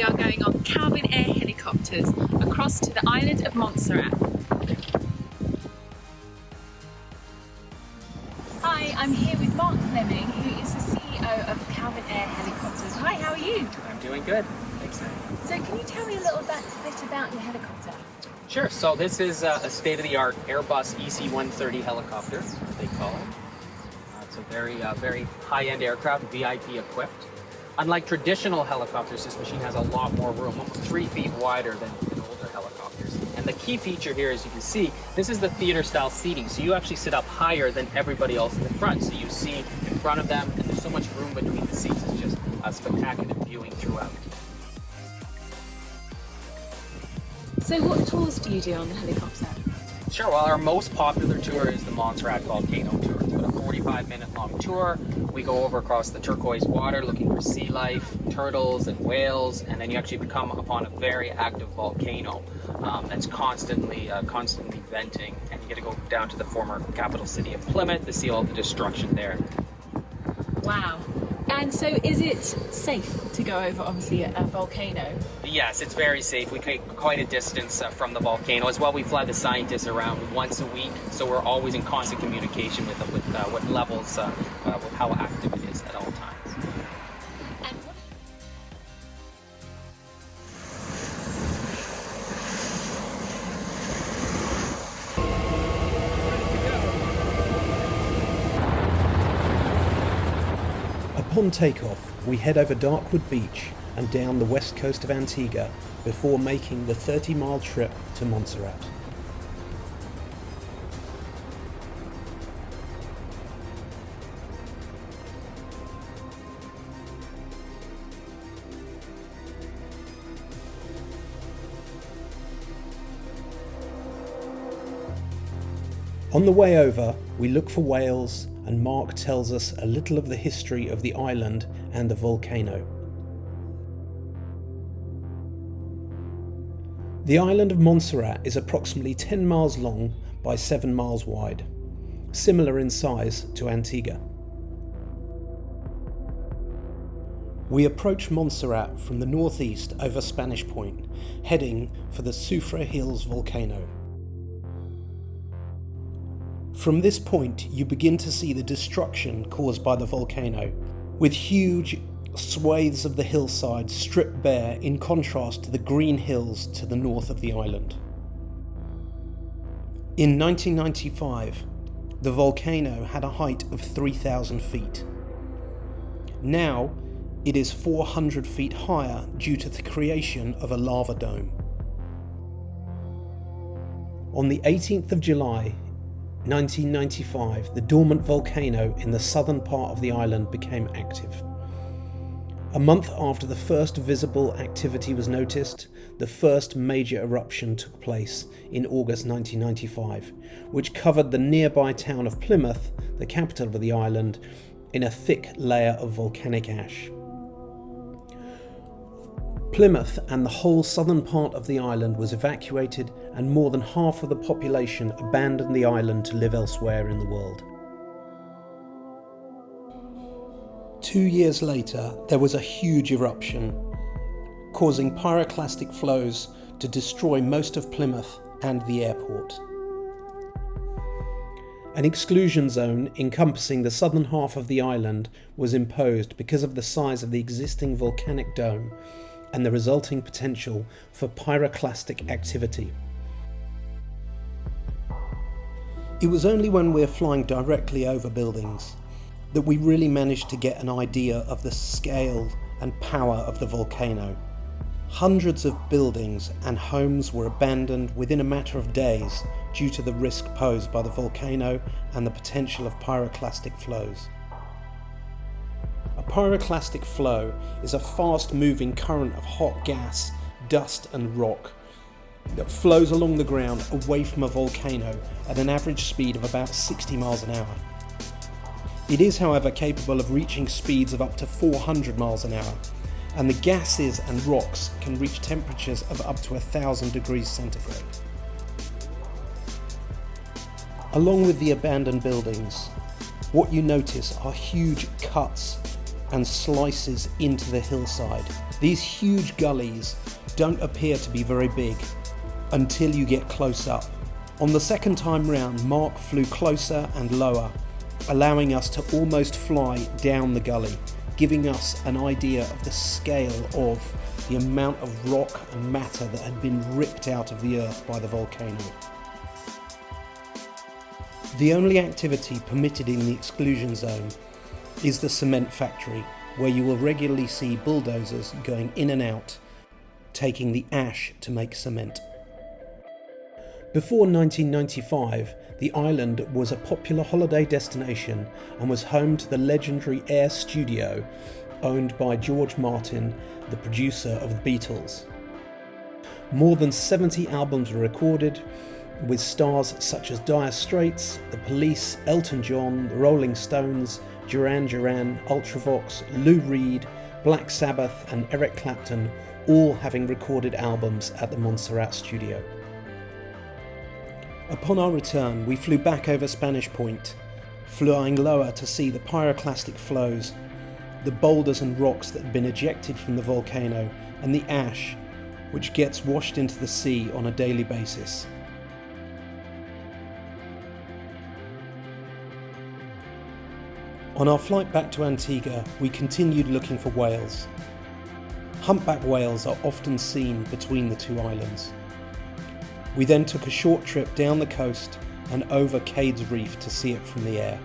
are going on Calvin Air helicopters across to the island of Montserrat. Hi, I'm here with Mark Fleming, who is the CEO of Calvin Air Helicopters. Hi, how are you? I'm doing good. Thanks. So can you tell me a little bit about your helicopter? Sure. So this is a state-of-the-art Airbus EC-130 helicopter, they call it. It's a very high-end aircraft, VIP equipped. Unlike traditional helicopters, this machine has a lot more room, almost 3 feet wider than older helicopters. And the key feature here, as you can see, this is the theater-style seating. So you actually sit up higher than everybody else in the front. So you see in front of them, and there's so much room between the seats. It's just a spectacular viewing throughout. So what tours do you do on the helicopter? Sure, well, our most popular tour is the Montserrat volcano tour. It's about a 45-minute long tour. We go over across the turquoise water looking for sea life, turtles and whales, and then you actually come upon a very active volcano that's constantly venting, and you get to go down to the former capital city of Plymouth to see all the destruction there. Wow. And so is it safe to go over, obviously, a volcano? Yes, it's very safe. We take quite a distance from the volcano. As well, we fly the scientists around once a week, so we're always in constant communication with them, with what levels, with how active it is at all times. Upon takeoff, we head over Darkwood Beach and down the west coast of Antigua before making the 30-mile trip to Montserrat. On the way over, we look for whales, and Mark tells us a little of the history of the island and the volcano. The island of Montserrat is approximately 10 miles long by 7 miles wide, similar in size to Antigua. We approach Montserrat from the northeast over Spanish Point, heading for the Soufre Hills volcano. From this point, you begin to see the destruction caused by the volcano, with huge swathes of the hillside stripped bare in contrast to the green hills to the north of the island. In 1995, the volcano had a height of 3,000 feet. Now, it is 400 feet higher due to the creation of a lava dome. On the 18th of July, 1995, the dormant volcano in the southern part of the island became active. A month after the first visible activity was noticed, the first major eruption took place in August 1995, which covered the nearby town of Plymouth, the capital of the island, in a thick layer of volcanic ash. Plymouth and the whole southern part of the island was evacuated, and more than half of the population abandoned the island to live elsewhere in the world. 2 years later, there was a huge eruption, causing pyroclastic flows to destroy most of Plymouth and the airport. An exclusion zone encompassing the southern half of the island was imposed because of the size of the existing volcanic dome and the resulting potential for pyroclastic activity. It was only when we were flying directly over buildings that we really managed to get an idea of the scale and power of the volcano. Hundreds of buildings and homes were abandoned within a matter of days due to the risk posed by the volcano and the potential of pyroclastic flows. A pyroclastic flow is a fast-moving current of hot gas, dust and rock that flows along the ground away from a volcano at an average speed of about 60 miles an hour. It is, however, capable of reaching speeds of up to 400 miles an hour, and the gases and rocks can reach temperatures of up to 1,000 degrees centigrade. Along with the abandoned buildings, what you notice are huge cuts and slices into the hillside These huge gullies don't appear to be very big until you get close up. On the second time round, Mark flew closer and lower, allowing us to almost fly down the gully, giving us an idea of the scale of the amount of rock and matter that had been ripped out of the earth by the volcano. The only activity permitted in the exclusion zone is the cement factory, where you will regularly see bulldozers going in and out, taking the ash to make cement. Before 1995, the island was a popular holiday destination and was home to the legendary Air Studio, owned by George Martin, the producer of the Beatles. More than 70 albums were recorded, with stars such as Dire Straits, The Police, Elton John, The Rolling Stones, Duran Duran, Ultravox, Lou Reed, Black Sabbath and Eric Clapton all having recorded albums at the Montserrat studio. Upon our return, we flew back over Spanish Point, flying lower to see the pyroclastic flows, the boulders and rocks that had been ejected from the volcano, and the ash, which gets washed into the sea on a daily basis. On our flight back to Antigua, we continued looking for whales. Humpback whales are often seen between the two islands. We then took a short trip down the coast and over Cades Reef to see it from the air.